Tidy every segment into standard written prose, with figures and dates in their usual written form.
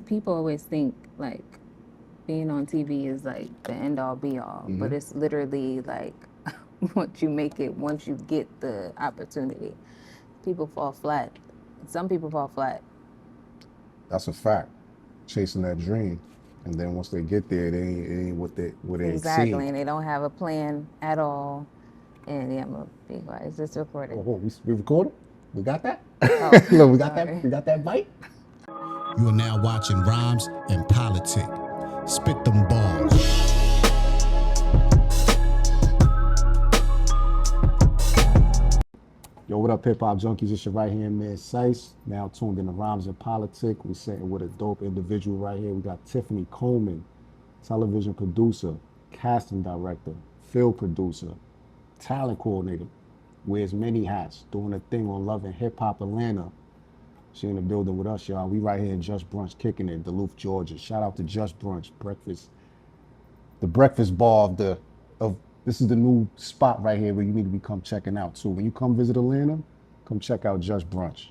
people always think like being on TV is like the end all be all, but it's literally like once you make it, once you get the opportunity, people fall flat. Some people fall flat. That's a fact. Chasing that dream, and then once they get there, it ain't what they exactly, and they don't have a plan at all. And yeah, I'm gonna be quiet. Is this recorded? Oh, we recorded? We got that? Oh, look, we got that. We got that bite. You are now watching Rhymes and Politic. Spit them balls. Yo, what up, hip hop junkies? It's your right hand man, Cise. Now tuned in to Rhymes and Politic. We sitting with a dope individual right here. We got Tiffany Coleman, television producer, casting director, field producer, talent coordinator, wears many hats, doing a thing on Love and Hip Hop Atlanta. She in the building with us, y'all. We right here in Just Brunch, kicking it, Duluth, Georgia. Shout out to Just Brunch, breakfast, the breakfast bar of this is the new spot right here where you need to become checking out too. When you come visit Atlanta, come check out Just Brunch.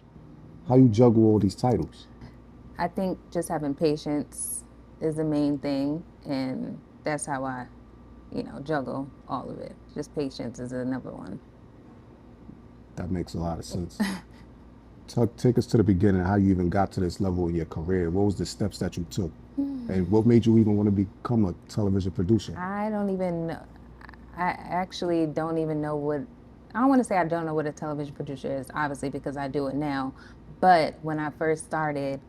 How you juggle all these titles? I think just having patience is the main thing, and that's how I, juggle all of it. Just patience is the number one. That makes a lot of sense. Take us to the beginning, how you even got to this level in your career. What was the steps that you took? And what made you even want to become a television producer? I actually don't even know I don't want to say I don't know what a television producer is, obviously, because I do it now. But when I first started,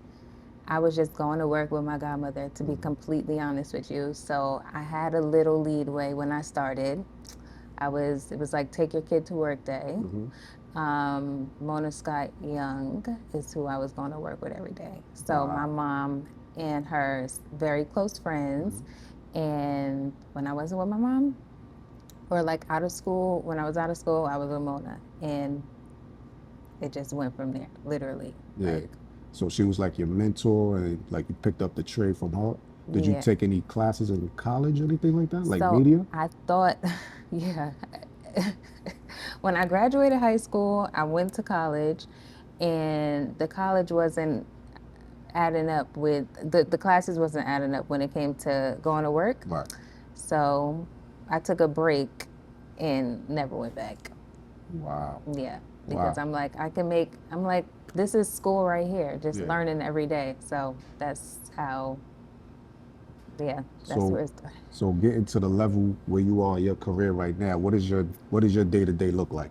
I was just going to work with my godmother, to be completely honest with you. So I had a little leadway when I started. It was like take your kid to work day. Mona Scott Young is who I was going to work with every day. So my mom and her very close friends. And when I wasn't with my mom, or like out of school, when I was out of school, I was with Mona. And it just went from there, literally. Yeah. So she was like your mentor, and like you picked up the trade from her? Did you take any classes in college or anything like that? Like media? I thought, yeah. When I graduated high school, I went to college, and the college wasn't adding up with, the classes wasn't adding up when it came to going to work. Right. So I took a break and never went back. Wow. Yeah, because I'm like, this is school right here, just learning every day. So that's how, that's where it started. So getting to the level where you are in your career right now, what does your day-to-day look like?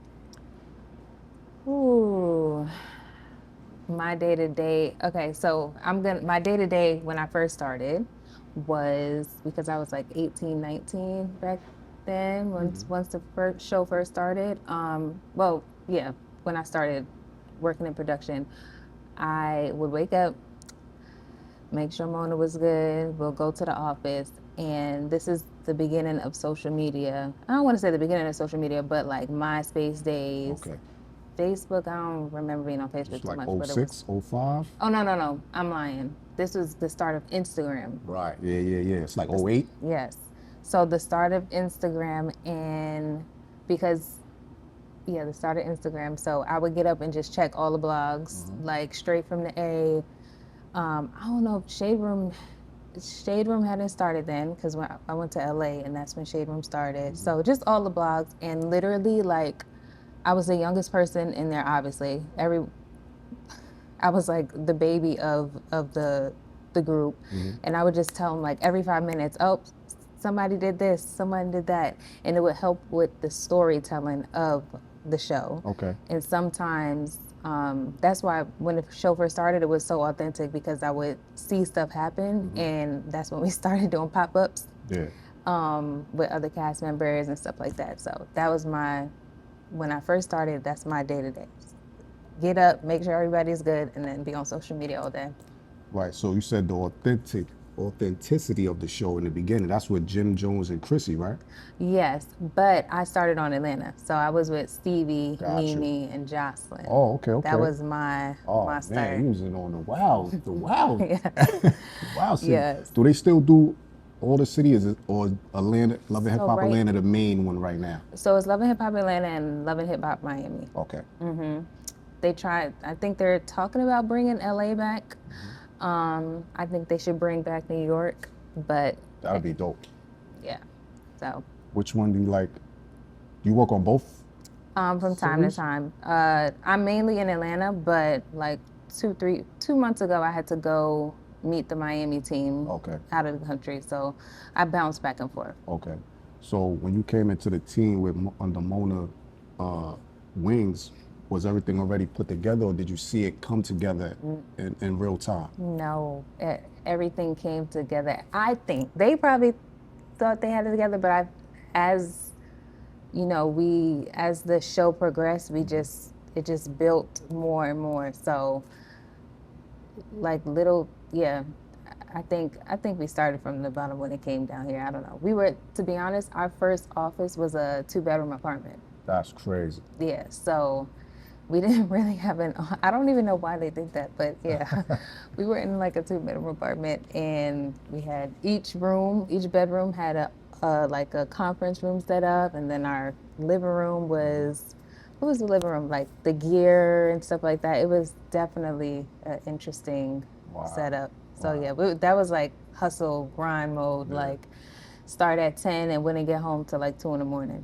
Ooh, my day-to-day, okay, so my day-to-day when I first started was, because I was like 18, 19 back then, once the show first started. When I started working in production, I would wake up, make sure Mona was good, we'll go to the office, and this is the beginning of social media. I don't want to say the beginning of social media, but like MySpace days. Okay. Facebook, I don't remember being on Facebook too much. Like 06, 05? Oh, no, I'm lying. This was the start of Instagram. Right, yeah. It's like 08? Yes. So the start of Instagram, and the start of Instagram. So I would get up and just check all the blogs, like straight from the A. I don't know if Shade Room hadn't started then, because when I went to LA, and that's when Shade Room started. So just all the blogs, and literally like, I was the youngest person in there, obviously. I was like the baby of the group, and I would just tell them like every 5 minutes, oh, somebody did this, someone did that, and it would help with the storytelling of the show. Okay. And sometimes that's why when the show first started, it was so authentic, because I would see stuff happen, and that's when we started doing pop-ups. Yeah. With other cast members and stuff like that. So that was when I first started, that's my day-to-day. Get up, make sure everybody's good, and then be on social media all day. Right, so you said the authenticity of the show in the beginning. That's with Jim Jones and Chrissy, right? Yes, but I started on Atlanta. So I was with Stevie, Mimi, and Jocelyn. Oh, okay. That was my start. Man, you was in on the wild. Wow. Yes. Do they still do all the cities, or Atlanta, Love and Hip Hop Atlanta, the main one right now? So it's Love and Hip Hop Atlanta and Love and Hip Hop Miami. Okay. They tried, I think they're talking about bringing LA back. I think they should bring back New York, but That would be dope. yeah. So. Which one do you like? You work on both? From time to cities? time. I'm mainly in Atlanta, but like 2 months ago, I had to go meet the Miami team Okay. out of the country. So I bounce back and forth. Okay. So when you came into the team with under Mona wings, was everything already put together, or did you see it come together in real time? No, everything came together. I think they probably thought they had it together, but as you know, as the show progressed, it just built more and more. So, like I think we started from the bottom when it came down here. I don't know. We were, to be honest, our first office was a 2-bedroom apartment. That's crazy. Yeah, so we didn't really have I don't even know why they did that, but yeah, we were in like a 2-bedroom apartment, and we had each bedroom had like a conference room set up, and then our living room was, what was the living room? Like the gear and stuff like that. It was definitely an interesting setup. So yeah, that was like hustle, grind mode, like start at 10 and wouldn't get home till like 2 in the morning.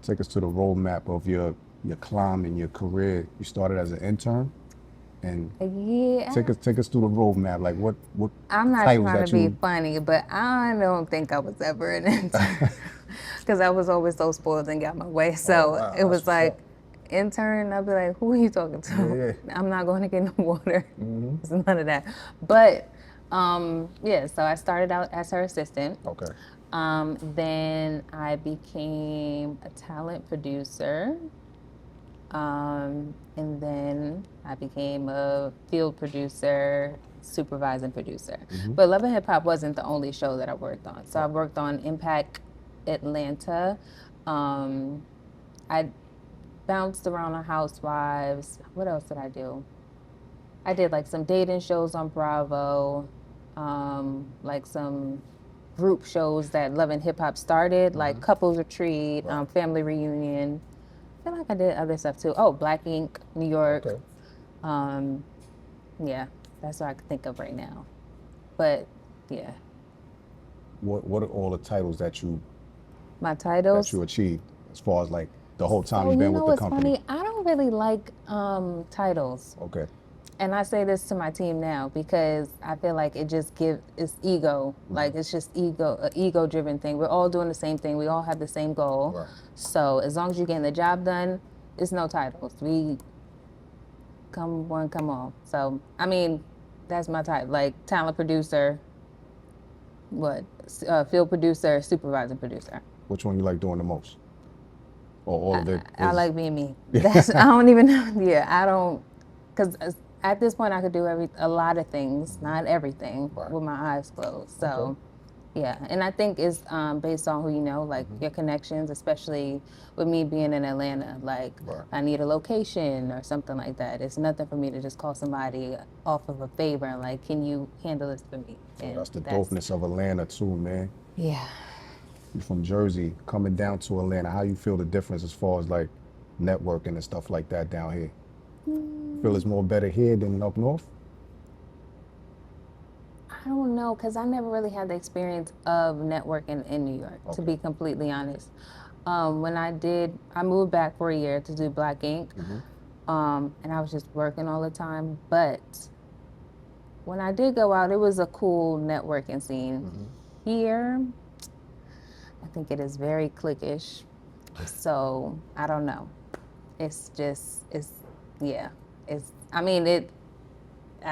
Take us to the roadmap of your climb in your career. You started as an intern, and take us through the roadmap. Like what I'm not titles trying that to be funny, but I don't think I was ever an intern because I was always so spoiled and got my way. So it was like intern. I'd be like, "Who are you talking to?" Yeah. I'm not going to get no water. It's none of that. But yeah, so I started out as her assistant. Okay. Then I became a talent producer. And then I became a field producer, supervising producer. But Love and Hip Hop wasn't the only show that I worked on. So I worked on Impact Atlanta. I bounced around on Housewives. What else did I do? I did like some dating shows on Bravo, like some group shows that Love and Hip Hop started, like Couples Retreat, Family Reunion. I feel like I did other stuff too. Oh, Black Ink, New York. Okay. Yeah, that's what I can think of right now. But yeah. What are all the titles that you achieved as far as like the whole time you've been with the company? Funny? I don't really like titles. Okay. And I say this to my team now because I feel like it's ego. Like it's just an ego-driven thing. We're all doing the same thing. We all have the same goal. Right. So as long as you're getting the job done, it's no titles. We come one, come all. So, I mean, that's my type. Like talent producer, field producer, supervising producer. Which one you like doing the most? Or all of it? I like being me. I don't even know. Yeah, I don't, because at this point I could do a lot of things, not everything, with my eyes closed. So, yeah, and I think it's based on who you know, like your connections, especially with me being in Atlanta. Like, I need a location or something like that. It's nothing for me to just call somebody off of a favor and like, can you handle this for me? And that's the dopeness of Atlanta too, man. Yeah. You're from Jersey, coming down to Atlanta. How you feel the difference as far as like networking and stuff like that down here? Feel it's more better here than up north? I don't know, because I never really had the experience of networking in New York, to be completely honest. When I moved back for a year to do Black Ink, and I was just working all the time. But when I did go out, it was a cool networking scene. Here, I think it is very cliquish. So I don't know. I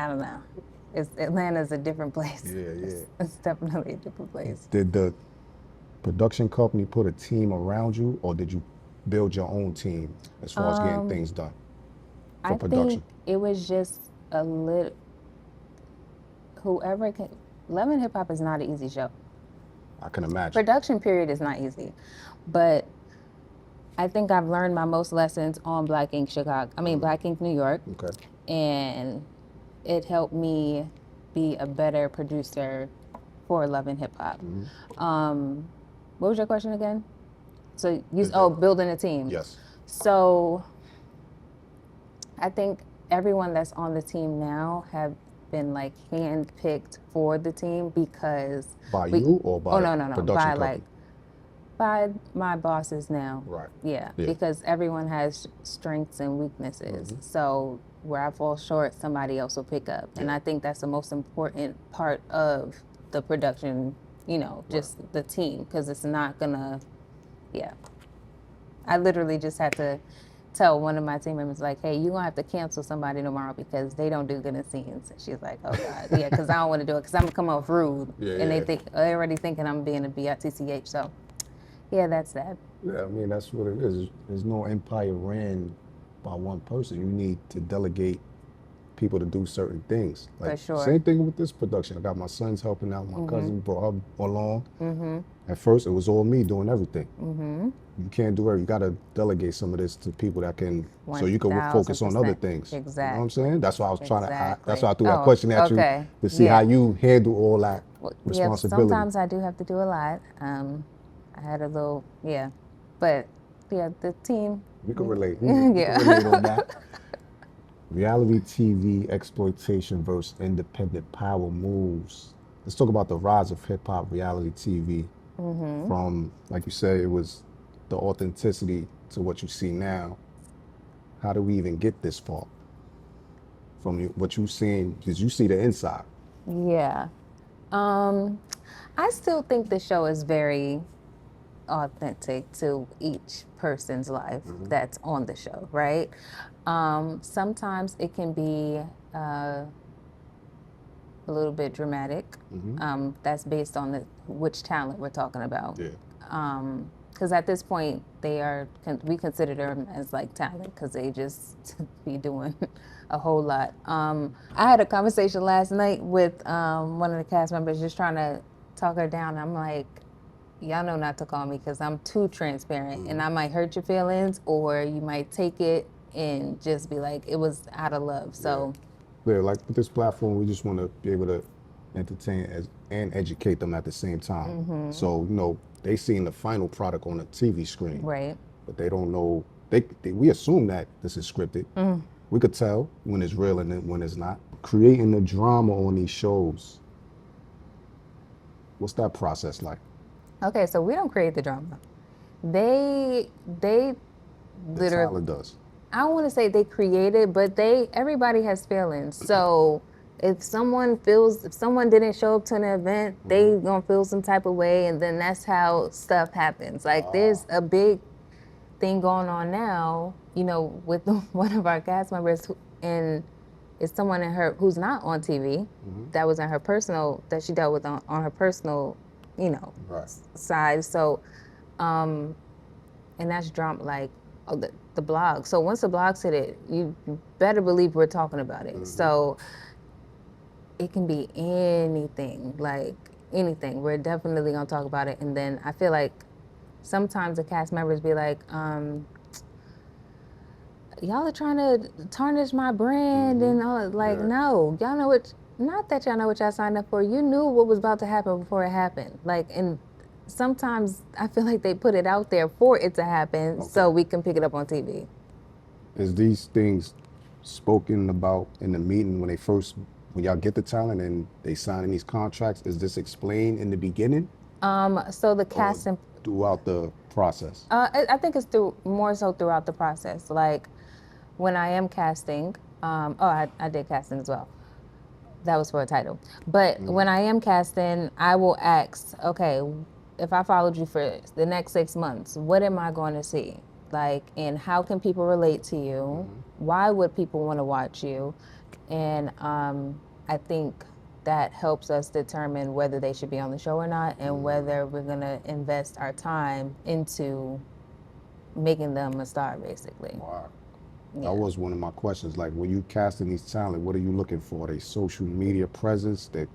don't know. Atlanta's a different place. Yeah. It's definitely a different place. Did the production company put a team around you, or did you build your own team as far as getting things done for production? I think it was just a little, Love and Hip Hop is not an easy show. I can imagine. Production period is not easy, but I think I've learned my most lessons on Black Ink Black Ink New York. Okay. And it helped me be a better producer for Love and Hip Hop. What was your question again? So building a team. Yes. So I think everyone that's on the team now have been like handpicked for the team because By you or by no, production by company? like by my bosses now. Right. Yeah, Yeah. because everyone has strengths and weaknesses. So where I fall short, somebody else will pick up. And I think that's the most important part of the production, just the team, because it's not gonna, I literally just had to tell one of my team members, like, hey, you're gonna have to cancel somebody tomorrow because they don't do good in scenes. And she's like, oh God, yeah, because I don't want to do it because I'm gonna come off rude. And they already thinking I'm being a BITCH. So yeah, that's that. Yeah, I mean, that's what it is. There's no empire ran by one person. You need to delegate people to do certain things. Like, For sure. Same thing with this production. I got my sons helping out. My cousin brought her along. At first, it was all me doing everything. You can't do everything. You got to delegate some of this to people that can, so you can focus on other things. Exactly. You know what I'm saying? That's why I was trying to, that's why I threw Oh, that question at okay. you to see how you handle all that responsibility. Yeah, sometimes I do have to do a lot. I had a little, but the team. We can relate. We can relate on that. Reality TV exploitation versus independent power moves. Let's talk about the rise of hip hop reality TV. From, like you said, it was the authenticity to what you see now. How do we even get this far? From what you've seen, because you see the inside. Yeah. I still think the show is very authentic to each person's life that's on the show, right? Sometimes it can be a little bit dramatic. That's based on which talent we're talking about. Because at this point, we consider them as like talent because they just be doing a whole lot. I had a conversation last night with one of the cast members just trying to talk her down. I'm like, y'all know not to call me because I'm too transparent and I might hurt your feelings, or you might take it and just be like, it was out of love. So like with this platform, we just want to be able to entertain and educate them at the same time. So, they seen the final product on a TV screen. Right. But they don't know, we assume that this is scripted. We could tell when it's real and when it's not. Creating the drama on these shows, what's that process like? Okay, so we don't create the drama. They The literally talent does. I don't want to say they create it, but everybody has feelings. So if someone didn't show up to an event, they gonna feel some type of way, and then that's how stuff happens. Like there's a big thing going on now, with one of our cast members, and it's someone who's not on TV. That was in her personal, that she dealt with on her personal, side. So, and that's drama, like the blog. So once the blogs hit it, you better believe we're talking about it. So it can be anything, like anything. We're definitely gonna talk about it. And then I feel like sometimes the cast members be like, y'all are trying to tarnish my brand and all. Like, no, y'all know what, not that y'all know what y'all signed up for. You knew what was about to happen before it happened. Like, and sometimes I feel like they put it out there for it to happen so we can pick it up on TV. Is these things spoken about in the meeting when y'all get the talent and they signing these contracts? Is this explained in the beginning? So the casting throughout the process? I think it's more so throughout the process. Like when I am casting, I did casting as well. That was for a title. But when I am casting, I will ask, okay, if I followed you for the next 6 months, what am I going to see? Like, and how can people relate to you? Why would people want to watch you? And I think that helps us determine whether they should be on the show or not, and whether we're going to invest our time into making them a star, basically. Wow. That was one of my questions. Like, when you casting these talent, what are you looking for? Their social media presence, their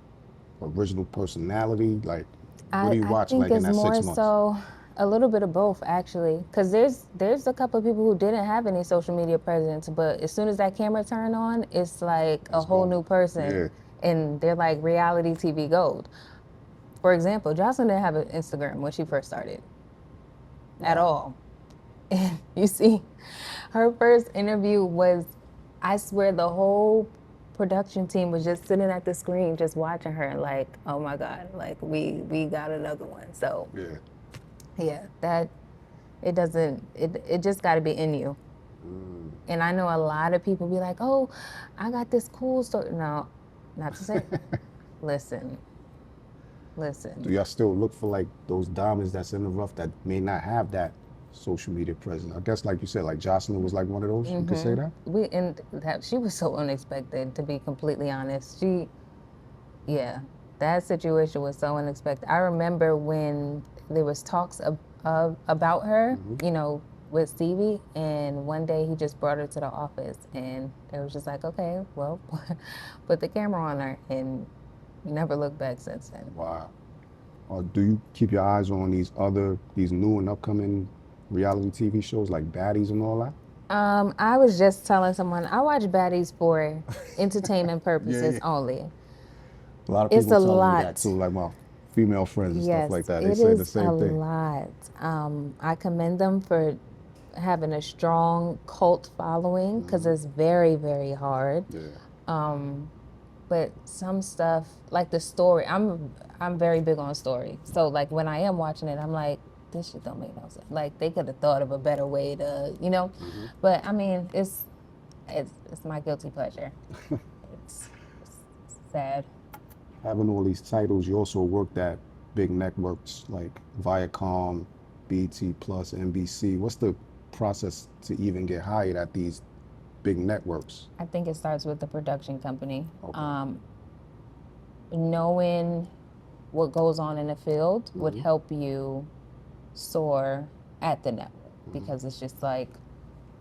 original personality? Like, what do you watch like in that 6 months? I think it's more so a little bit of both, actually. Because there's a couple of people who didn't have any social media presence, but as soon as that camera turned on, it's like a whole new person. And they're like reality TV gold. For example, Jocelyn didn't have an Instagram when she first started at all. You see, her first interview was, I swear, the whole production team was just sitting at the screen, just watching her, like, oh my God, like we got another one. So yeah, that it doesn't. It just got to be in you. And I know a lot of people be like, oh, I got this cool story. No, not to say. Listen. Do y'all still look for like those diamonds that's in the rough that may not have that social media presence? I guess like you said, like Jocelyn was like one of those. You could say that. She was so unexpected, to be completely honest. That situation was so unexpected. I remember when there was talks about her, you know, with Stevie, and one day he just brought her to the office, and it was just like, okay, well, put the camera on her, and never looked back since then. Wow. Do you keep your eyes on these new and upcoming reality TV shows like Baddies and all that? I was just telling someone I watch Baddies for entertainment purposes only. A lot of people tell me that too, like my female friends and stuff like that. They it say is the same thing. a lot. I commend them for having a strong cult following, because it's very, very hard. But some stuff, like the story, I'm very big on story. So like when I am watching it, I'm like, this shit don't make no sense. Like they could have thought of a better way to, you know. But I mean, it's my guilty pleasure. it's sad. Having all these titles, you also worked at big networks like Viacom, BT Plus, NBC. What's the process to even get hired at these big networks? I think it starts with the production company. Okay. Knowing what goes on in the field would help you soar at the network, because it's just like,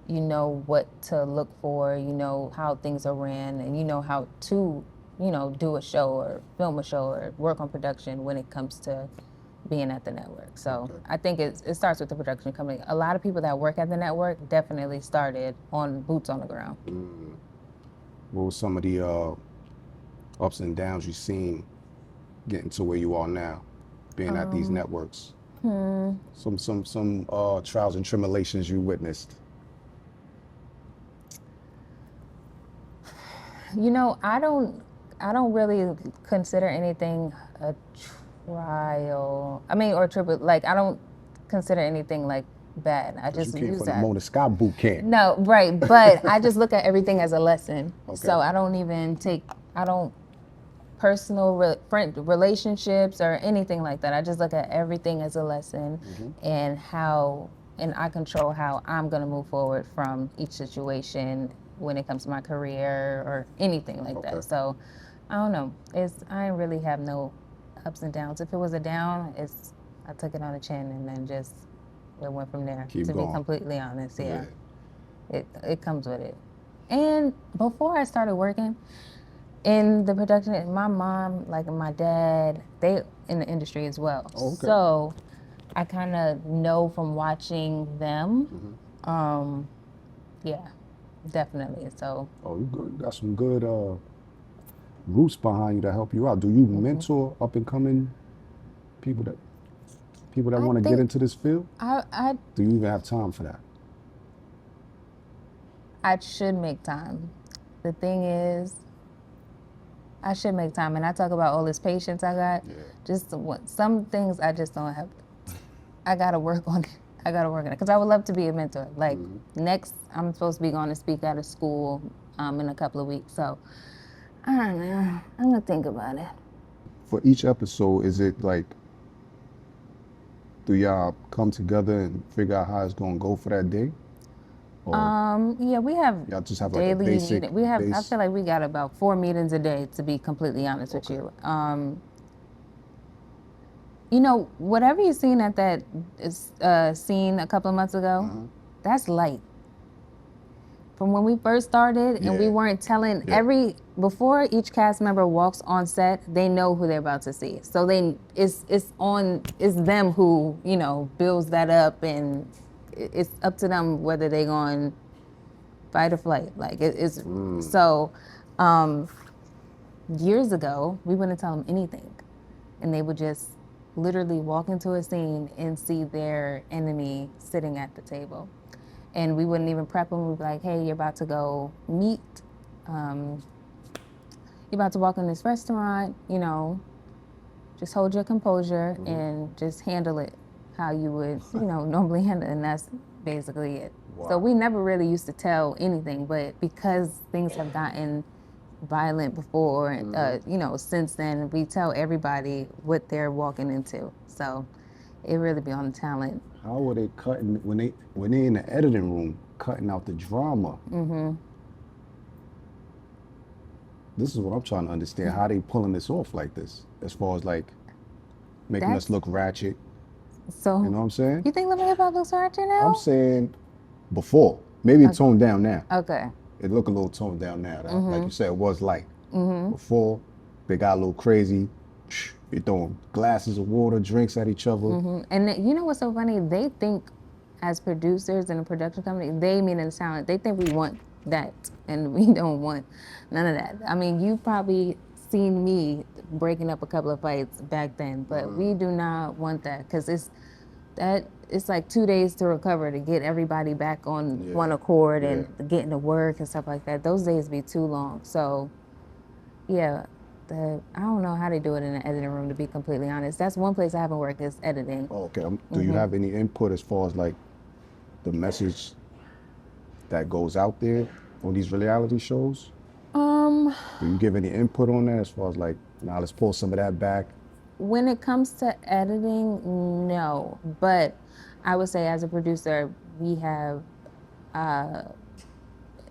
you know what to look for, you know how things are ran, and you know how to, you know, do a show or film a show or work on production when it comes to being at the network. So I think it starts with the production company. A lot of people that work at the network definitely started on boots on the ground. What were some of the ups and downs you've seen getting to where you are now, being at these networks? Some trials and tribulations you witnessed. You know, I don't really consider anything a trial. I mean, or triple. Like I don't consider anything like bad. I just you came use from that. the Mona Scott boot camp. No, right, but I just look at everything as a lesson. Okay. So I don't personal relationships or anything like that. I just look at everything as a lesson, and I control how I'm going to move forward from each situation when it comes to my career or anything like that. So I don't know. I really have no ups and downs. If it was a down, I took it on the chin and then just it went from there. Keep to going. Be completely honest, yeah. It comes with it. And before I started working in the production, my mom, like my dad, they in the industry as well. So I kind of know from watching them. Yeah, definitely. So. Oh, you good. Got some good roots behind you to help you out. Do you mentor up and coming people that want to get into this field? Do you even have time for that? I should make time. The thing is, I should make time, and I talk about all this patience I got. Just some things I just don't have. I gotta work on it. Because I would love to be a mentor. Like next, I'm supposed to be going to speak out of school in a couple of weeks. So I don't know. I'm gonna think about it. For each episode, is it like, do y'all come together and figure out how it's gonna go for that day? Or yeah, we have y'all just have daily like a basic. I feel like we got about 4 meetings a day, to be completely honest with you. You know, whatever you seen at that scene a couple of months ago, that's light. From when we first started, and we weren't telling before each cast member walks on set, they know who they're about to see. So it's them who, you know, builds that up, and it's up to them whether they're going fight or flight. Like so. Years ago, we wouldn't tell them anything, and they would just literally walk into a scene and see their enemy sitting at the table. And we wouldn't even prep them. We'd be like, hey, you're about to go meet you're about to walk in this restaurant, you know, just hold your composure and just handle it how you would, you know, normally handle it. And that's basically it. Wow. So we never really used to tell anything, but because things have gotten violent before, you know, since then, we tell everybody what they're walking into. So it really be on the talent. How are they cutting when they in the editing room cutting out the drama? This is what I'm trying to understand. How they pulling this off like this, as far as like making us look ratchet. So you know what I'm saying? You think Living Hip Hop looks ratchet now? I'm saying before. Maybe it's toned down now. Okay. It look a little toned down now. Like you said, it was light. Before, they got a little crazy. They throwing glasses of water, drinks at each other. And you know what's so funny? They think, as producers in a production company, they mean in talent, they think we want that, and we don't want none of that. I mean, you probably seen me breaking up a couple of fights back then, but we do not want that, because it's like 2 days to recover to get everybody back on one accord and getting to work and stuff like that. Those days be too long. So, yeah. I don't know how they do it in the editing room, to be completely honest. That's one place I haven't worked, is editing. Oh, okay. Do you have any input as far as like the message that goes out there on these reality shows? Do you give any input on that as far as like, now let's pull some of that back? When it comes to editing, no. But I would say as a producer, we have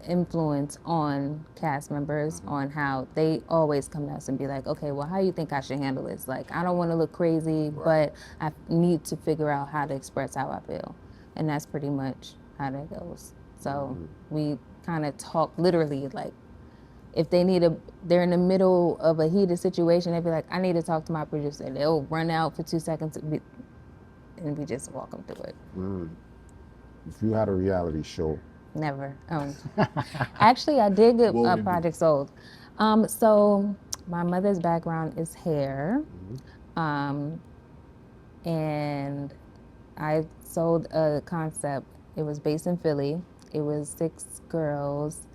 influence on cast members on how they always come to us and be like, okay, well, how do you think I should handle this? Like, I don't want to look crazy, but I need to figure out how to express how I feel. And that's pretty much how that goes. So we kind of talk literally, like, if they're in the middle of a heated situation, they'd be like, I need to talk to my producer. They'll run out for 2 seconds and we just walk them through it. If you had a reality show. Never. Actually, I did get a project sold. So my mother's background is hair. And I sold a concept. It was based in Philly. It was 6 girls,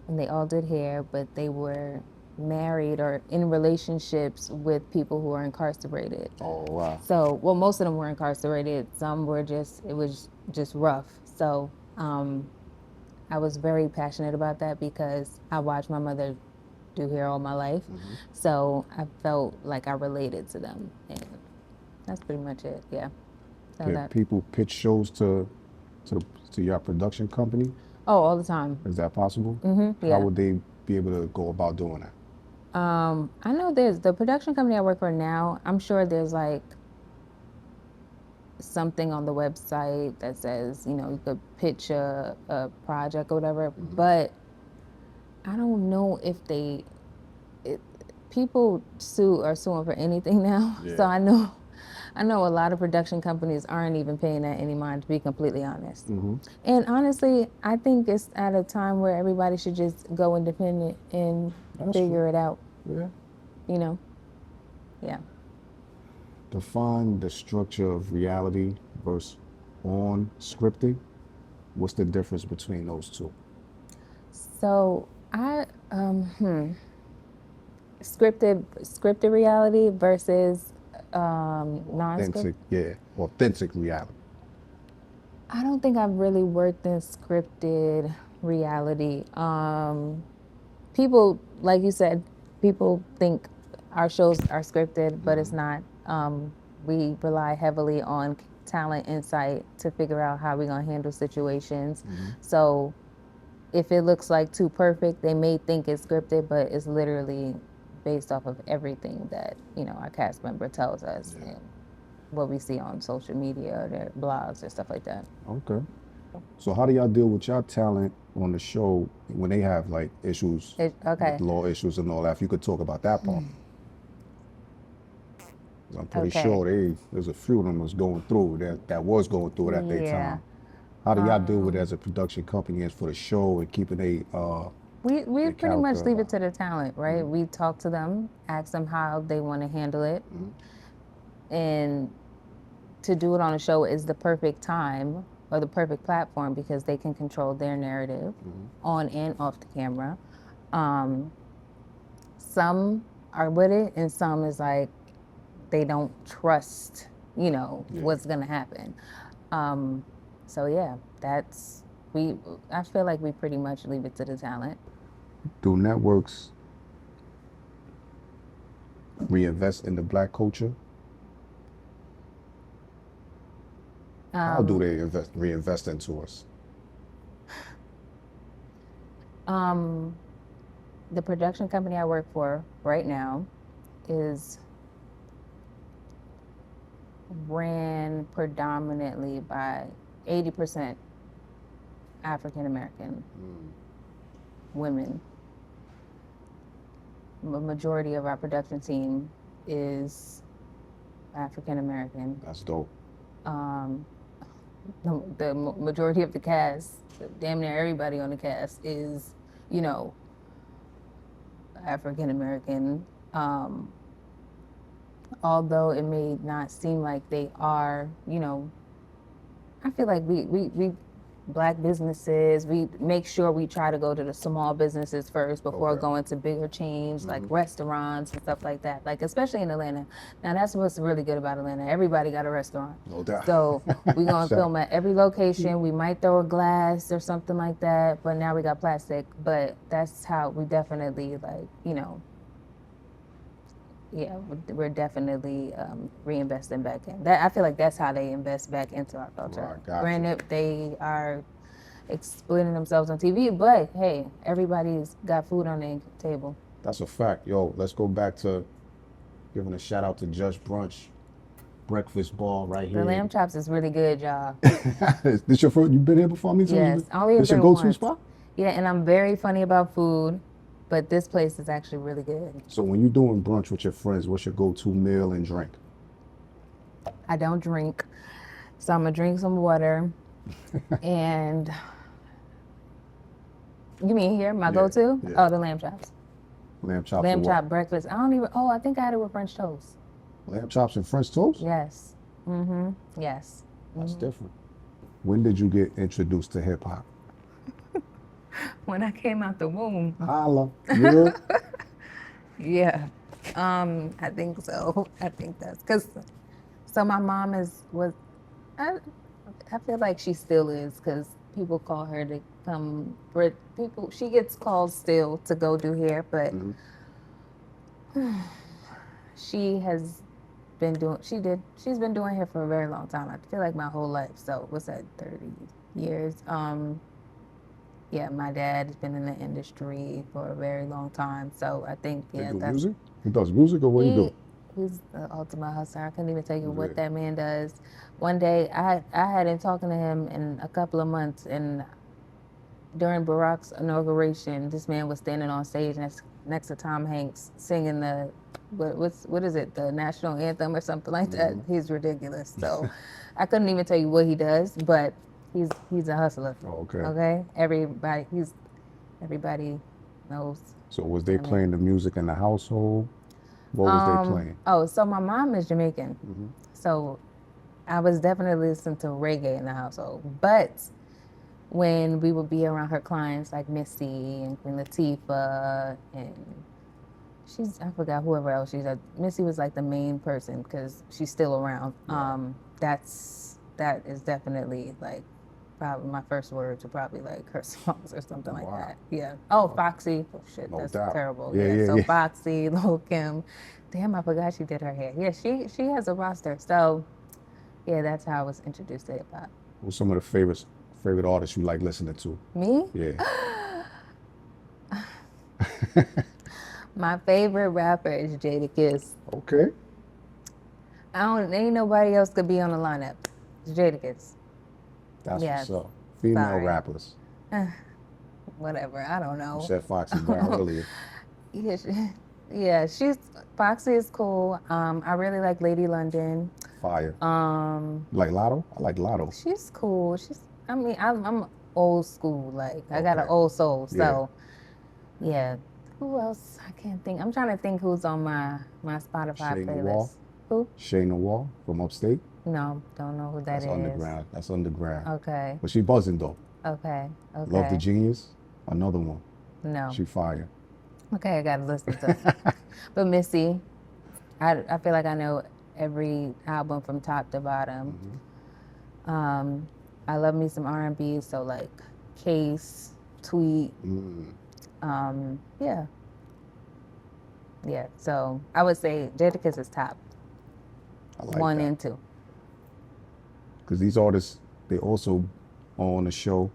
and they all did hair, but they were married or in relationships with people who were incarcerated. Oh, wow. So, well, most of them were incarcerated. Some were it was just rough. So, I was very passionate about that because I watched my mother do hair all my life. So I felt like I related to them. And that's pretty much it, yeah. So Did people pitch shows to your production company? Oh, all the time. Is that possible? Yeah. How would they be able to go about doing that? I know there's the production company I work for now, I'm sure there's like something on the website that says, you know, you could pitch a project or whatever, but I don't know if people are suing for anything now. So I know a lot of production companies aren't even paying that any mind, to be completely honest. And honestly, I think it's at a time where everybody should just go independent and figure it out. Yeah. You know? Yeah. Define the structure of reality versus on scripted. What's the difference between those two? So scripted reality versus non-scripted. Authentic reality. I don't think I've really worked in scripted reality. People, like you said, people think our shows are scripted, but it's not. We rely heavily on talent insight to figure out how we're gonna handle situations. So if it looks like too perfect, they may think it's scripted, but it's literally based off of everything that, you know, our cast member tells us and what we see on social media or their blogs or stuff like that. Okay. So how do y'all deal with y'all talent on the show when they have like issues, with law issues and all that? If you could talk about that part. I'm pretty sure there's a few of them that was going through it at their time. How do y'all deal with it as a production company and for the show and keeping we pretty much leave it to the talent, right? We talk to them, ask them how they want to handle it. And to do it on a show is the perfect time or the perfect platform because they can control their narrative on and off the camera. some are with it, and some is like they don't trust, you know, what's gonna happen. So yeah, I feel like we pretty much leave it to the talent. Do networks reinvest in the Black culture? How do they reinvest into us? The production company I work for right now is ran predominantly by 80% African American women. The majority of our production team is African American. That's dope. The majority of the cast, damn near everybody on the cast, is, you know, African American. Although it may not seem like they are, you know, I feel like we Black businesses, we make sure we try to go to the small businesses first before going to bigger chains like restaurants and stuff like that. Like, especially in Atlanta. Now, that's what's really good about Atlanta. Everybody got a restaurant. No doubt. So we're going to film at every location. We might throw a glass or something like that, but now we got plastic. But that's how we definitely, like, you know, yeah, we're definitely reinvesting back in. That, I feel like that's how they invest back into our culture. Right, gotcha. Granted, they are exploiting themselves on TV, but hey, everybody's got food on their table. That's a fact. Yo, let's go back to giving a shout out to Just Brunch breakfast ball right here. The lamb chops is really good, y'all. This your first? You've been here before me too? Yes, only this your go-to spot? Yeah, and I'm very funny about food, but this place is actually really good. So when you're doing brunch with your friends, what's your go-to meal and drink? I don't drink, so I'm gonna drink some water. And you mean here, my go-to? Yeah. Oh, the lamb chops. Lamb chops. Lamb chop breakfast. I think I had it with French toast. Lamb chops and French toast? Yes. Yes. That's different. When did you get introduced to hip hop? When I came out the womb. Holla. Yeah. Yeah. I think so. I think that's because. So my mom I feel like she still is, because people call her to come. She gets called still to go do hair, but she has been doing. She's been doing hair for a very long time. I feel like my whole life. So what's that? 30 years. Yeah, my dad has been in the industry for a very long time. So I think that's music. He does music, or what do you do? He's the ultimate hustler. I couldn't even tell you what that man does. One day, I hadn't talked to him in a couple of months, and during Barack's inauguration, this man was standing on stage next to Tom Hanks singing what is it, the national anthem or something like that. He's ridiculous. So I couldn't even tell you what he does, but he's a hustler. Oh, okay. Okay. Everybody knows. So was they playing the music in the household? What was they playing? Oh, so my mom is Jamaican. So I was definitely listening to reggae in the household. But when we would be around her clients like Missy and Queen Latifah and I forgot whoever else Missy was like the main person because she's still around. That is definitely like probably my first words are probably like her songs or something like that. Yeah. Oh, Foxy. Oh shit, No that's doubt. terrible. Yeah. Foxy, Lil Kim. Damn, I forgot she did her hair. Yeah, she has a roster. So yeah, that's how I was introduced to hip hop. What's some of the favorite artists you like listening to? Me? Yeah. My favorite rapper is Jadakiss. Okay. Ain't nobody else could be on the lineup. It's Jadakiss. That's what's up. Female rappers. Whatever, I don't know. You said Foxy Brown earlier. Yeah, Foxy is cool. I really like Lady London. Fire. Like Lotto? I like Lotto. She's cool. I'm old school. Like I got an old soul. So yeah. Who else? I can't think. I'm trying to think who's on my Spotify playlist. Who? Shay Noir from Upstate. No, don't know who that is. That's underground. Okay. But she buzzing though. Okay. Love the Genius, another one. No. She fire. Okay, I gotta listen to it. But Missy, I feel like I know every album from top to bottom. I love me some R&B, so like Case, Tweet. Yeah. Yeah, so I would say Jadakiss is top. I like 1 that. and 2. Because these artists, they also on the show.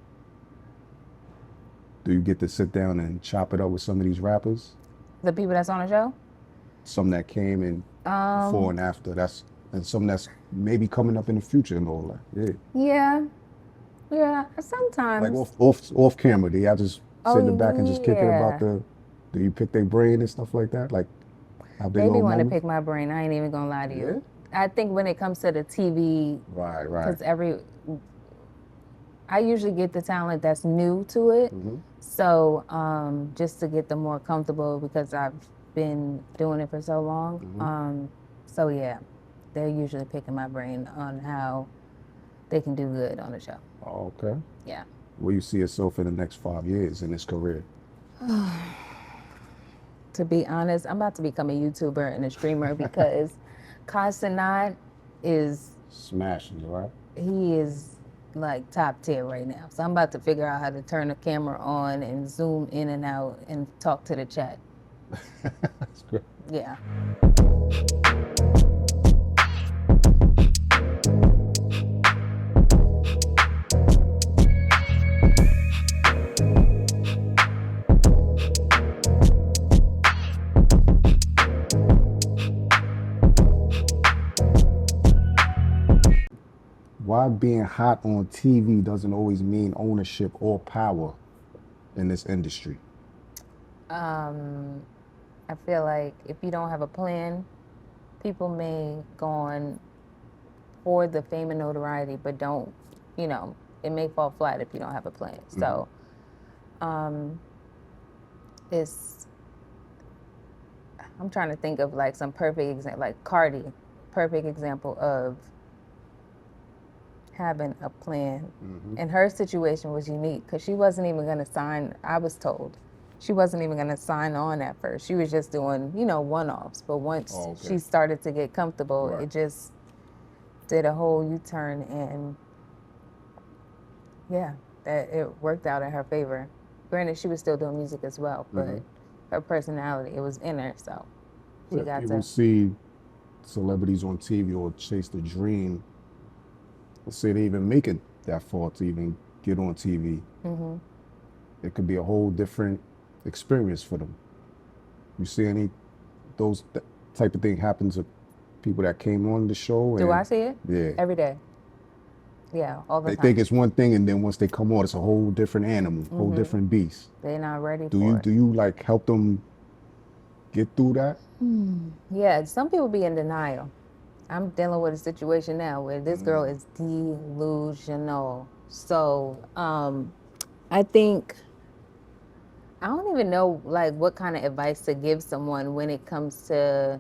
Do you get to sit down and chop it up with some of these rappers? The people that's on the show? Some that came in before and after. And some that's maybe coming up in the future and all that. Yeah. Yeah, sometimes. Like off camera, do y'all just sit in the back and just kick it about yeah. do you pick their brain and stuff like that? Like have they They be little want to moments? pick my brain. I ain't even gonna lie to you. I think when it comes to the TV, Right. because I usually get the talent that's new to it. So just to get them more comfortable because I've been doing it for so long. So yeah, they're usually picking my brain on how they can do good on the show. Oh, okay. Yeah. Where you see yourself in the next 5 years in this career? To be honest, I'm about to become a YouTuber and a streamer because Cise is Smashing, right? he is like top tier right now. So I'm about to figure out how to turn the camera on and zoom in and out and talk to the chat. That's good. Yeah. Why being hot on TV doesn't always mean ownership or power in this industry? I feel like if you don't have a plan, people may go on for the fame and notoriety, but don't, it may fall flat if you don't have a plan. So I'm trying to think of like some perfect example, like Cardi, perfect example of having a plan. And her situation was unique because she wasn't even going to sign, I was told. She wasn't even going to sign on at first. She was just doing, one-offs. But once she started to get comfortable, it just did a whole U-turn. And yeah, that it worked out in her favor. Granted, she was still doing music as well, but her personality, it was in her. So she got People to see celebrities on TV or chase the dream. Let's say they even make it that far to even get on TV. It could be a whole different experience for them. You see any those type of thing happen to people that came on the show? Do I see it? Yeah. Every day. Yeah, all the They time. think it's one thing, and then once they come on, it's a whole different animal, whole different beast. They're not ready Do for it. you like help them get through that? Yeah, some people be in denial. I'm dealing with a situation now where this girl is delusional. So I think I don't even know like what kind of advice to give someone when it comes to,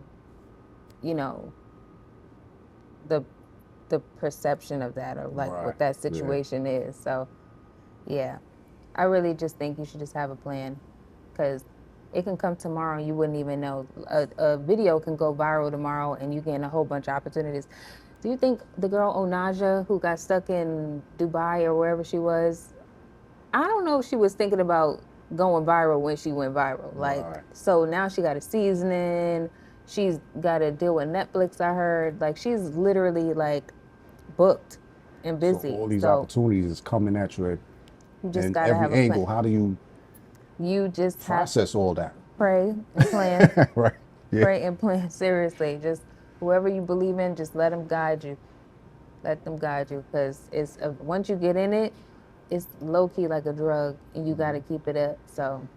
the perception of that or like what that situation is. So yeah, I really just think you should just have a plan because it can come tomorrow and you wouldn't even know. A video can go viral tomorrow and you gain a whole bunch of opportunities. Do you think the girl Onaja who got stuck in Dubai or wherever she was, I don't know if she was thinking about going viral when she went viral. So now she got a seasoning. She's got to deal with Netflix, I heard. Like, she's literally, like, booked and busy. So all these opportunities is coming at you just in gotta every have a angle. plan. How do you just process all that? Pray and plan. Right. Yeah. Pray and plan, seriously. Just whoever you believe in, just let them guide you. Let them guide you because once you get in it, it's low-key like a drug and you got to keep it up. So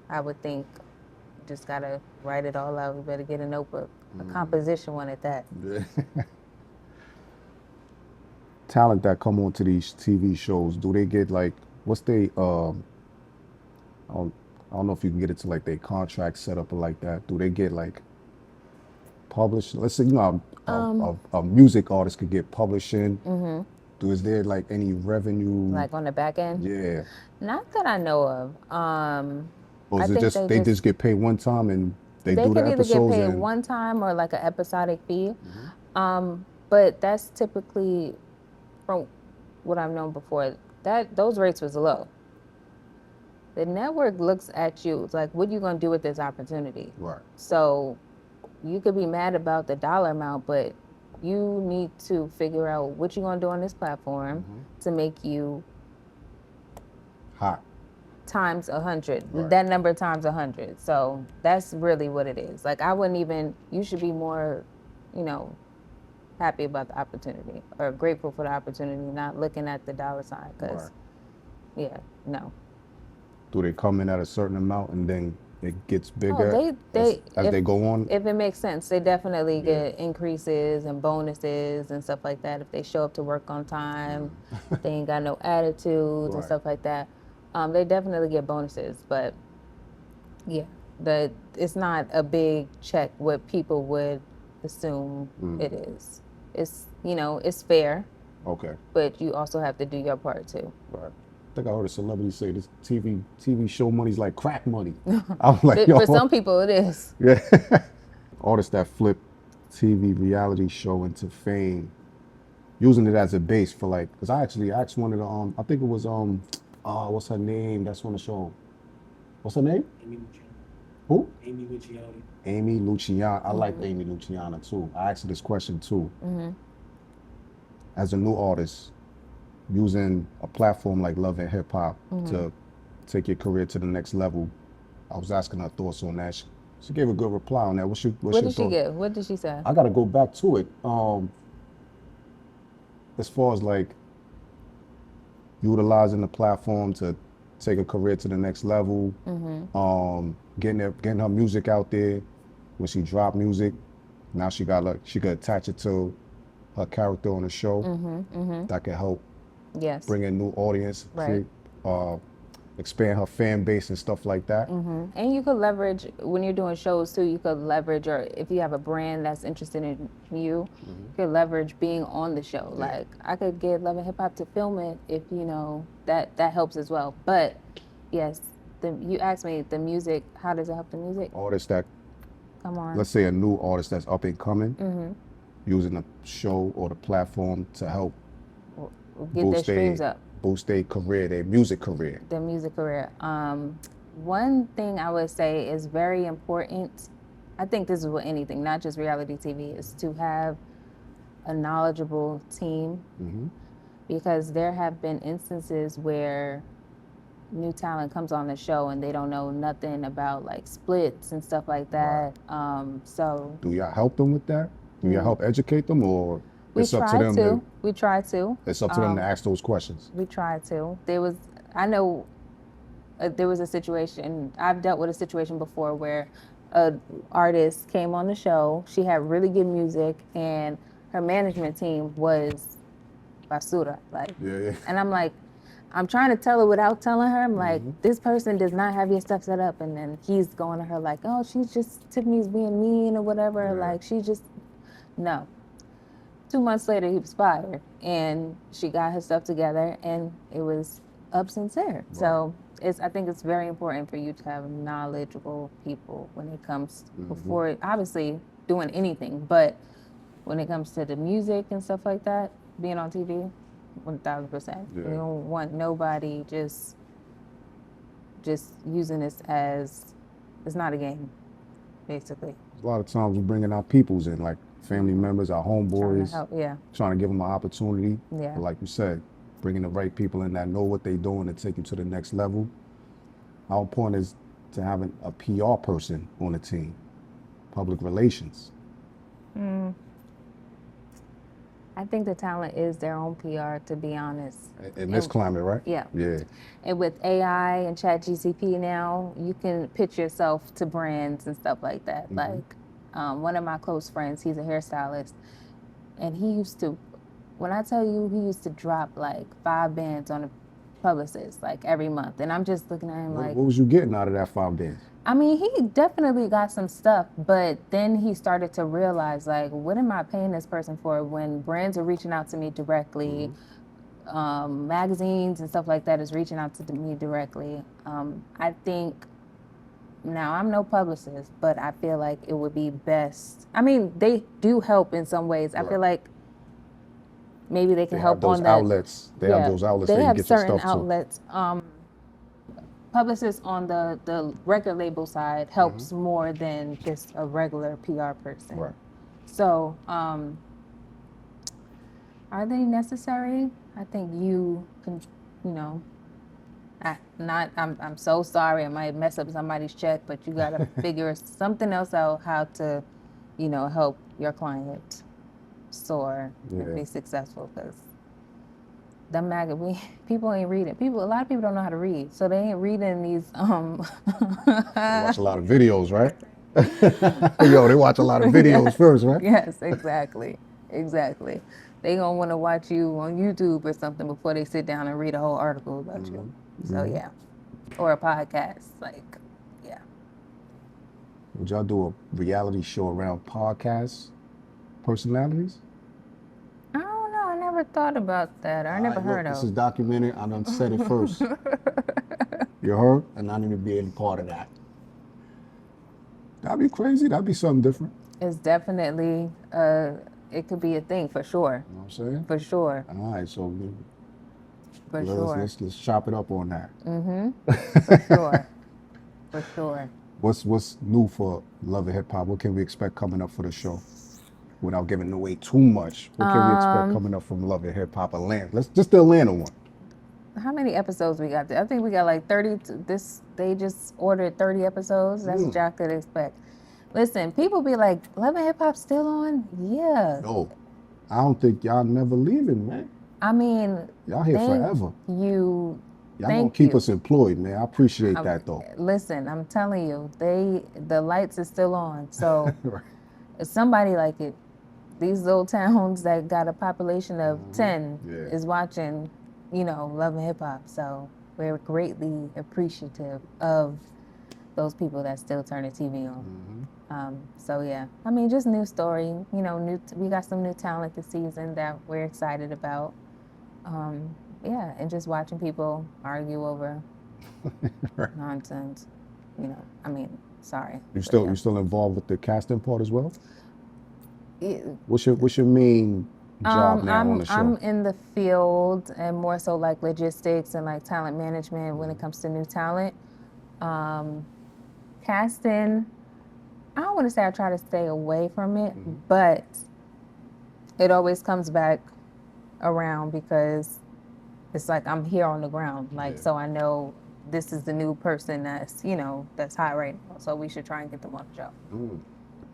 I would think you just got to write it all out. You better get a notebook, a composition one at that. Yeah. Talent that come onto these TV shows, do they get like, what's they, I don't know if you can get it to like their contract set up or like that. Do they get like published? Let's say, a music artist could get publishing. Is there like any revenue? Like on the back end? Yeah. Not that I know of. Or I is it think just they just get paid one time and they do the can either get episodes paid and one time or like an episodic fee. But that's typically, from what I've known before, that those rates was low. The network looks at you, it's like, what are you going to do with this opportunity? Right. So you could be mad about the dollar amount, but you need to figure out what you're going to do on this platform to make you hot times 100, Right. that number times 100. So that's really what it is. Like, I wouldn't even, you should be more, happy about the opportunity or grateful for the opportunity, not looking at the dollar sign. Because, Right. no. Do they come in at a certain amount and then it gets bigger They as they go on? If it makes sense, they definitely get increases and bonuses and stuff like that. If they show up to work on time, they ain't got no attitudes and stuff like that. They definitely get bonuses, but it's not a big check what people would assume it is. It's it's fair. Okay. But you also have to do your part too. Right. I think I heard a celebrity say this TV show money's like crack money. I'm like, yo. For some people it is. Yeah. Artists that flip TV reality show into fame, using it as a base for like, because I actually asked one of the, I think it was, what's her name? That's on the show. What's her name? Amy Luciano. Who? Amy Luciano. Amy Luciano. I like Amy Luciano too. I asked her this question too. As a new artist, using a platform like Love and Hip Hop to take your career to the next level, I was asking her thoughts on that. She gave a good reply on that. What did she give? What did she say? I got to go back to it. As far as like utilizing the platform to take a career to the next level, getting her music out there. When she dropped music, now she could attach it to her character on the show. That could help bring in new audience, expand her fan base and stuff like that. And you could leverage, when you're doing shows too, you could leverage, or if you have a brand that's interested in you, you could leverage being on the show. Like, I could get Love and Hip Hop to film it if, that helps as well. But yes, you asked me, the music, how does it help the music? Artists that, come on, let's say a new artist that's up and coming, using the show or the platform to help get their streams up. Boost their career, their music career. Their music career. One thing I would say is very important, I think this is with anything, not just reality TV, is to have a knowledgeable team. Because there have been instances where new talent comes on the show and they don't know nothing about like splits and stuff like that. So do y'all help them with that? Do y'all help educate them, or it's up to them? We try to. It's up to them to ask those questions. We try to. There was a situation, I've dealt with a situation before where an artist came on the show, she had really good music, and her management team was basura. Like, and I'm like, I'm trying to tell her without telling her. I'm like, this person does not have your stuff set up. And then he's going to her like, oh, Tiffany's being mean or whatever. Like, no. 2 months later, he was fired, and she got her stuff together, and it was up sincere. So I think it's very important for you to have knowledgeable people when it comes before, obviously, doing anything, but when it comes to the music and stuff like that, being on TV, 1,000%. You don't want nobody just using this as, it's not a game, basically. A lot of times we're bringing our peoples in, like family members, our homeboys, trying to give them an opportunity. But like you said, bringing the right people in that know what they're doing to take you to the next level. Our point is to having a PR person on the team, public relations. I think the talent is their own PR, to be honest. In this climate, right? Yeah. Yeah. And with AI and ChatGPT now, you can pitch yourself to brands and stuff like that. Like, one of my close friends, he's a hairstylist, and he used to, when I tell you, he used to drop like 5 bands on a publicist like every month. And I'm just looking at him like, what was you getting out of that 5 bands? I mean, he definitely got some stuff, but then he started to realize, like, what am I paying this person for when brands are reaching out to me directly, magazines and stuff like that is reaching out to me directly. I think now I'm no publicist, but I feel like it would be best. I mean, they do help in some ways. I feel like maybe they can help on the outlets. They have those outlets. They They have can get your certain stuff outlets. Publicists on the record label side helps more than just a regular PR person. Right. So, are they necessary? I think you can, you know. I'm so sorry. I might mess up somebody's check, but you gotta figure something else out how to, you know, help your client soar and be successful. Because people ain't reading. A lot of people don't know how to read, so they ain't reading these. They watch a lot of videos, right? Yo, they watch a lot of videos first, right? Yes, exactly. They gonna want to watch you on YouTube or something before they sit down and read a whole article about you. So yeah, or a podcast, like, yeah. Would y'all do a reality show around podcast personalities? I don't know. I never thought about that. I never heard of. This is documented. I done said it first. You heard? And I need to be any part of that. That'd be crazy. That'd be something different. It's definitely, it could be a thing for sure. You know what I'm saying? For sure. All right, so Let's chop it up on that. For sure. For sure. What's new for Love and Hip Hop? What can we expect coming up for the show? Without giving away too much, what can we expect coming up from Love and Hip Hop Atlanta? Let's just the Atlanta one. How many episodes we got there? I think we got like 30. They just ordered 30 episodes. That's what y'all could expect. Listen, people be like, Love and Hip Hop still on? Yeah. No, I don't think y'all never leaving, man. I mean, y'all here forever. Y'all gonna keep us employed, man. I appreciate that though. Listen, I'm telling you, the lights is still on. So if somebody like it, these little towns that got a population of 10 is watching, you know, Love and Hip Hop. So we're greatly appreciative of those people that still turn the TV on. So yeah, I mean, just new story. You know, we got some new talent this season that we're excited about. Yeah, and just watching people argue over nonsense. You know, I mean, sorry. You still involved with the casting part as well? What's your main job now on the show? I'm in the field and more so like logistics and like talent management when it comes to new talent. Casting, I don't want to say I try to stay away from it, but it always comes back around because it's like I'm here on the ground. Like, so I know this is the new person that's, you know, that's hot right now. So we should try and get them on the show.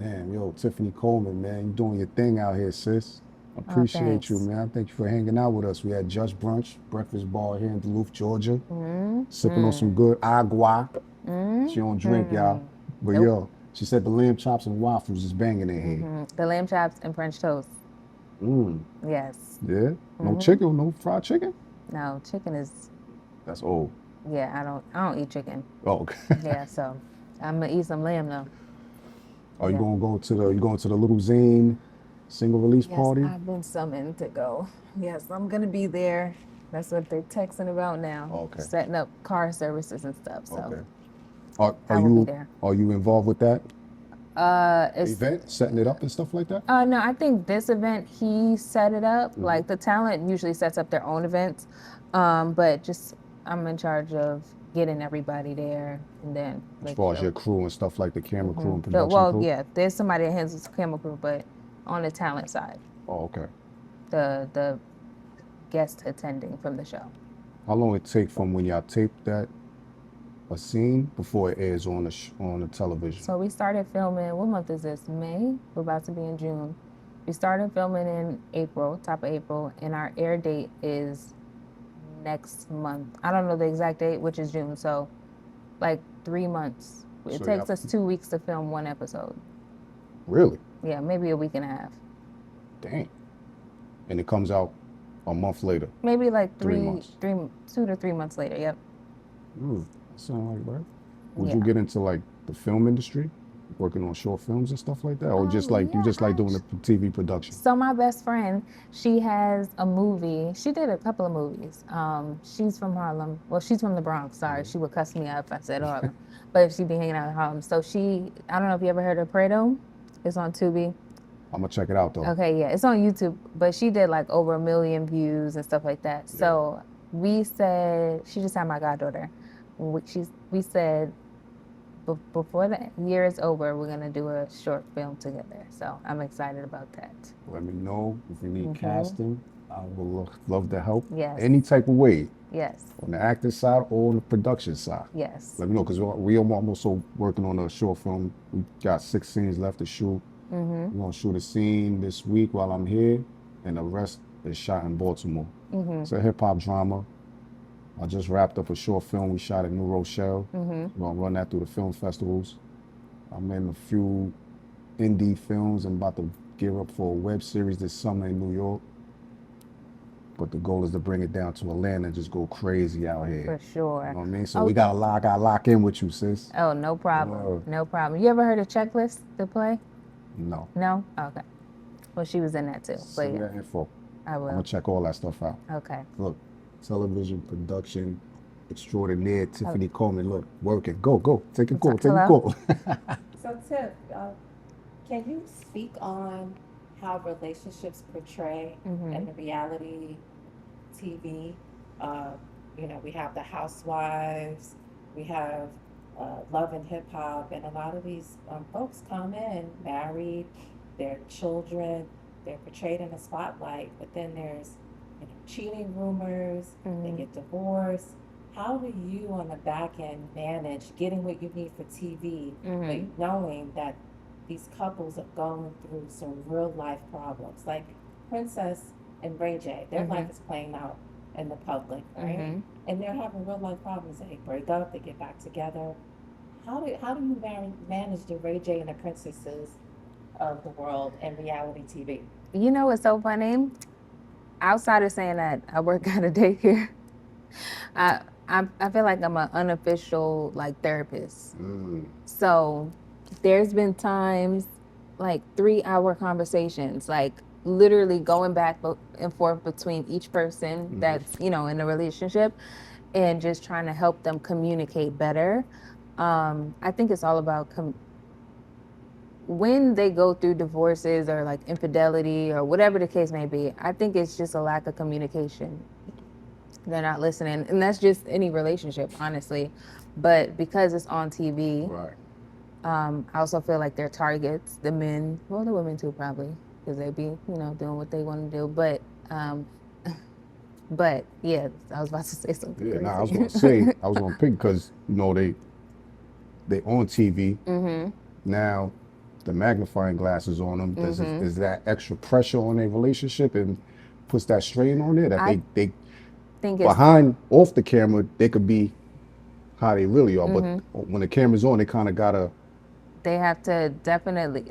Damn, yo, Tiffany Coleman, man, you doing your thing out here, sis. Appreciate you, man. Thank you for hanging out with us. We had Just Brunch, breakfast bar here in Duluth, Georgia. Sipping on some good agua. She don't drink, y'all. But yo, she said the lamb chops and waffles is banging in here. The lamb chops and French toast. Yes. Yeah? No chicken, no fried chicken? No, chicken is... That's old. Yeah, I don't eat chicken. Oh, okay. Yeah, so I'm gonna eat some lamb though. Are you going to the Little Zane single release party? Yes, I've been summoned to go. Yes, I'm gonna be there. That's what they're texting about now. Okay. Setting up car services and stuff. So okay. Are you involved with that? Event, setting it up and stuff like that? No, I think this event he set it up. Like the talent usually sets up their own events, but just I'm in charge of getting everybody there, and then as far as your crew and stuff like the camera crew and production crew? Yeah, there's somebody that handles the camera crew, but on the talent side. Oh, okay. The guest attending from the show. How long it take from when y'all tape a scene before it airs on the television? So we started filming, what month is this? May? We're about to be in June. We started filming in April, top of April, and our air date is next month. I don't know the exact date, which is June, so like 3 months. It takes us 2 weeks to film one episode. Really? Yeah, maybe a week and a half. Dang. And it comes out a month later? Maybe like 2 to 3 months later, yep. Sound like right. Would you get into like the film industry? working on short films and stuff like that, or just like you just like doing the TV production? So my best friend, she has a movie. She did a couple of movies. She's from Harlem. Well, she's from the Bronx. Sorry, she would cuss me out if I said Harlem, but she be hanging out in Harlem. So I don't know if you ever heard of Prado. It's on Tubi. I'm gonna check it out though. Okay, yeah, it's on YouTube, but she did like over 1 million views and stuff like that. Yeah. So we said, she just had my goddaughter. We said before the year is over, we're gonna do a short film together. So I'm excited about that. Let me know if you need casting. I will love to help. Yes. Any type of way. Yes. On the acting side or on the production side. Yes. Let me know, because we are also working on a short film. We got 6 scenes left to shoot. We're gonna shoot a scene this week while I'm here, and the rest is shot in Baltimore. It's a hip hop drama. I just wrapped up a short film we shot in New Rochelle. We're gonna run that through the film festivals. I'm in a few indie films. I'm about to gear up for a web series this summer in New York. But the goal is to bring it down to Atlanta and just go crazy out here. For sure. You know what I mean? So we gotta lock in with you, sis. Oh, no problem. No problem. You ever heard of Checklist, the play? No. No? Okay. Well, she was in that too. Send me that info. I will. I'm gonna check all that stuff out. Okay. Look, television production extraordinaire, Tiffany Coleman. Look, working. Go. Take a call. So, Tiff, can you speak on how relationships portray in the reality TV? We have the Housewives, we have Love and Hip Hop, and a lot of these folks come in married, their children, they're portrayed in the spotlight, but then there's cheating rumors, they get divorced. How do you on the back end manage getting what you need for TV, but knowing that these couples are going through some real life problems? Like Princess and Ray J, their life is playing out in the public, right? And they're having real life problems. They break up, they get back together. How do you manage the Ray J and the princesses of the world in reality TV? You know what's so funny? Outside of saying that I work at a daycare, I feel like I'm an unofficial therapist. So there's been times like 3-hour conversations, like literally going back and forth between each person that's in a relationship, and just trying to help them communicate better. I think it's all about when they go through divorces or like infidelity or whatever the case may be. I think it's just a lack of communication. They're not listening, and that's just any relationship, honestly. But because it's on TV, Right. I also feel like they're targets, the men, well, the women too, probably, because they be, doing what they want to do. But yeah, I was about to say something. Yeah, crazy. I was gonna pick because they on TV now. The magnifying glasses on them. Is that extra pressure on their relationship and puts that strain on there that they think off the camera they could be how they really are, but when the camera's on, they kind of gotta. They have to definitely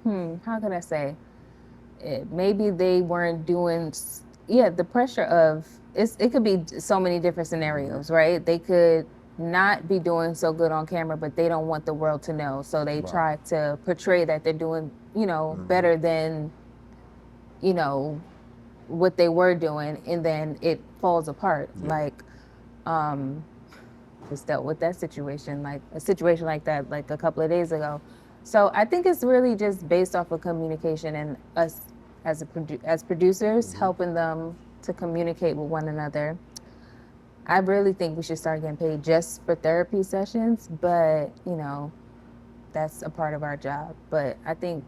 how can I say? Maybe they weren't doing. Yeah, the pressure of it could be so many different scenarios, right? They could not be doing so good on camera, but they don't want the world to know, so they try to portray that they're doing better than what they were doing, and then it falls apart. Just dealt with that situation, like a situation like that, like a couple of days ago. So I think it's really just based off of communication, and us as producers helping them to communicate with one another. I really think we should start getting paid just for therapy sessions, but that's a part of our job. But I think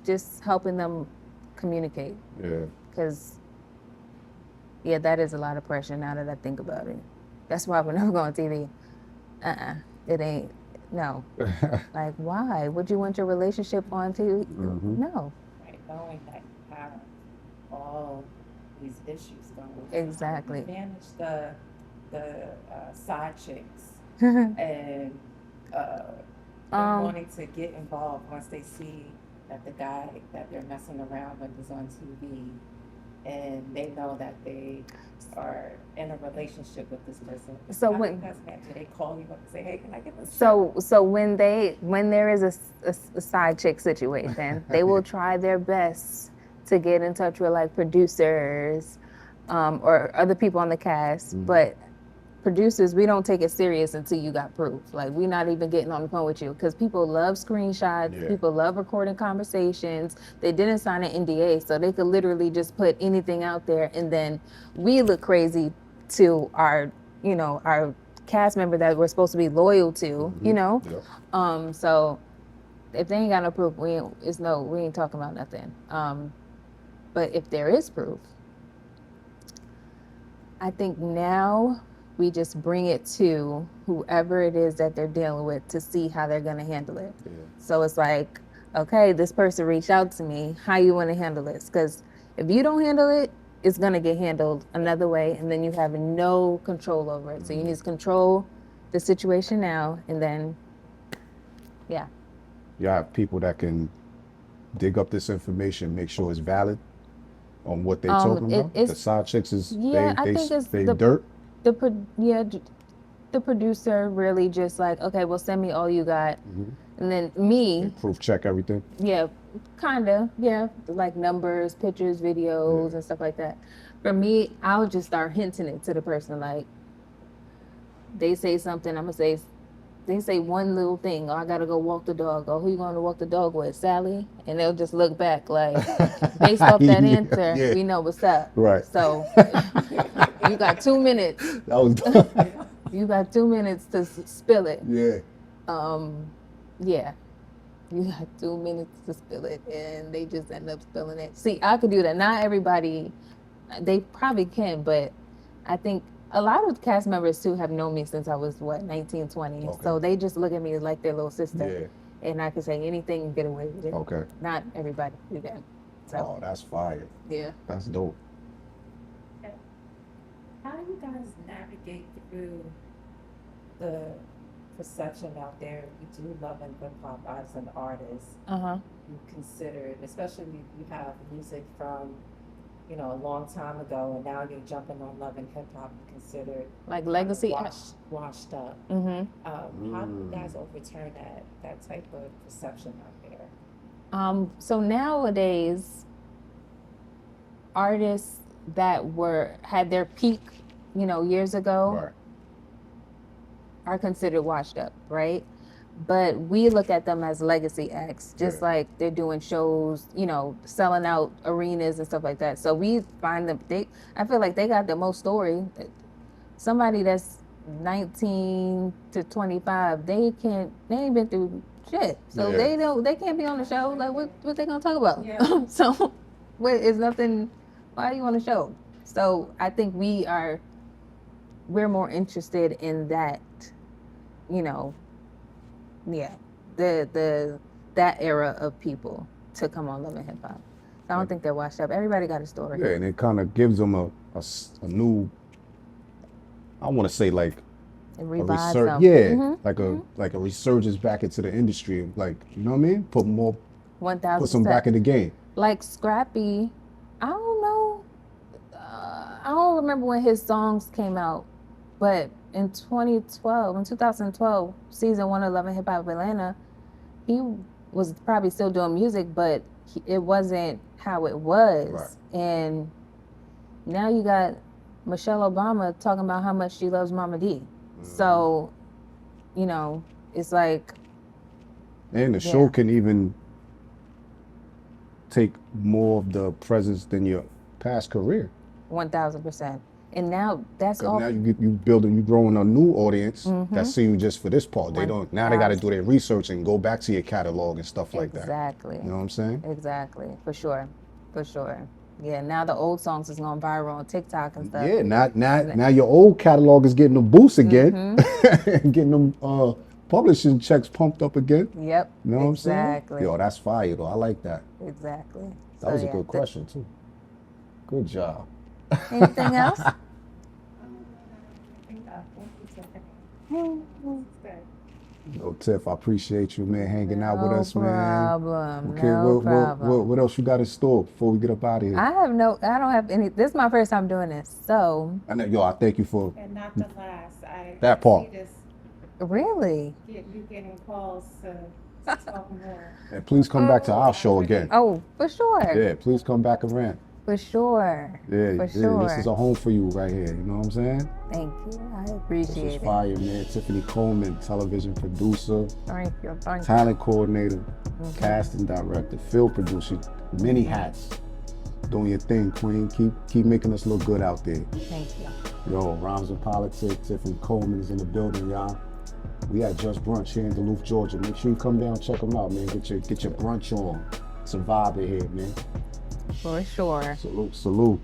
just helping them communicate. Yeah. Because that is a lot of pressure now that I think about it. That's why we're never going on TV. It ain't. No. Like, why would you want your relationship on TV? No. Right, knowing that you have all these issues going. Exactly. How do you manage the side chicks and wanting to get involved once they see that the guy that they're messing around with is on TV and they know that they are in a relationship with this person. So How when do you guys handle it? They call you up and say, hey, can I get this? so when there is a side chick situation, they will try their best to get in touch with like producers or other people on the cast, but producers, we don't take it serious until you got proof. Like, we're not even getting on the phone with you because people love screenshots. People love recording conversations. They didn't sign an NDA, so they could literally just put anything out there, and then we look crazy to our, our cast member that we're supposed to be loyal to, so if they ain't got no proof, we ain't talking about nothing. But if there is proof, I think now we just bring it to whoever it is that they're dealing with to see how they're going to handle it. So it's like, okay, this person reached out to me. How you want to handle this? Because if you don't handle it, it's going to get handled another way, and then you have no control over it. So you need to control the situation now, and then, You have people that can dig up this information, make sure it's valid on what they're talking about. The side chicks is they dirt. The producer really just like, okay, well, send me all you got, and then me They proof check everything. like numbers, pictures, videos, and stuff like that. For me, I'll just start hinting it to the person, like they say something, I'm gonna say. They say one little thing, I gotta go walk the dog. Who you gonna walk the dog with, Sally? And they'll just look back like, based off that answer, we know what's up. Right. So you got 2 minutes. That was You got 2 minutes to spill it. Yeah. You got 2 minutes to spill it, and they just end up spilling it. See, I could do that. Not everybody, they probably can, but I think a lot of cast members too have known me since I was 19, 20. Okay. So they just look at me like their little sister. Yeah. And I can say anything and get away with it. Okay. Not everybody do that. So, Oh, that's fire. yeah. That's dope. How do you guys navigate through the perception out there? You do love and hip hop as an artist. You consider, especially if you have music from, a long time ago, and now you're jumping on love and hip hop, you consider Like legacy. washed up. How do you guys overturn that type of perception out there? So nowadays, artists that had their peak, years ago, are considered washed up, right? But we look at them as legacy acts, just like they're doing shows, selling out arenas and stuff like that. So we find them, I feel like they got the most story. Somebody that's 19 to 25, they ain't been through shit. So they can't be on the show. Like, what they gonna talk about? Yeah. So it's nothing, why are you on the show? So I think we're more interested in that, that era of people to come on Love and Hip Hop. So I don't think they're washed up. Everybody got a story. Yeah, and it kind of gives them a new, I want to say like a resurgence. Like a resurgence back into the industry. Like, you know what I mean? Put 1,000%. Put some back in the game. Like Scrappy, I don't know. I don't remember when his songs came out, but in 2012, season 1 of Love and Hip Hop Atlanta, he was probably still doing music, but it wasn't how it was. Right. And now you got Michelle Obama talking about how much she loves Mama D. So, it's like. And the show can even take more of the presence than your past career. 1,000%. And now that's all. Now you growing a new audience that see you just for this part. They don't. Now they got to do their research and go back to your catalog and stuff like that. Exactly. You know what I'm saying? Exactly. For sure. Yeah. Now the old songs is going viral on TikTok and stuff. Yeah. Now your old catalog is getting a boost again, getting them publishing checks pumped up again. Yep. You know what I'm saying? Exactly. Yo, that's fire though. I like that. Exactly. That was a good question too. Good job. Anything else? Yo, Tiff, I appreciate you, man, hanging out with us, man. No problem. Okay, what else you got in store before we get up out of here? I don't have any. This is my first time doing this, so. I know, yo, I thank you for And not the last. That part. See this, Really? you getting calls to talk more. and please come back to our show again. Oh, for sure. Yeah, please come back around. For sure. Yeah, For yeah, sure. this is a home for you right here. You know what I'm saying? Thank you. I This is appreciate it. fire, man. Tiffany Coleman, television producer, Thank you. Thank you. talent coordinator, casting director, field producer, many hats. Doing your thing, Queen. Keep making us look good out there. Thank you. Yo, Rhymes and Politics, Tiffany Coleman is in the building, y'all. We at Just Brunch here in Duluth, Georgia. Make sure you come down, check them out, man. Get your brunch on. It's a vibe in here, man. For sure. Salute.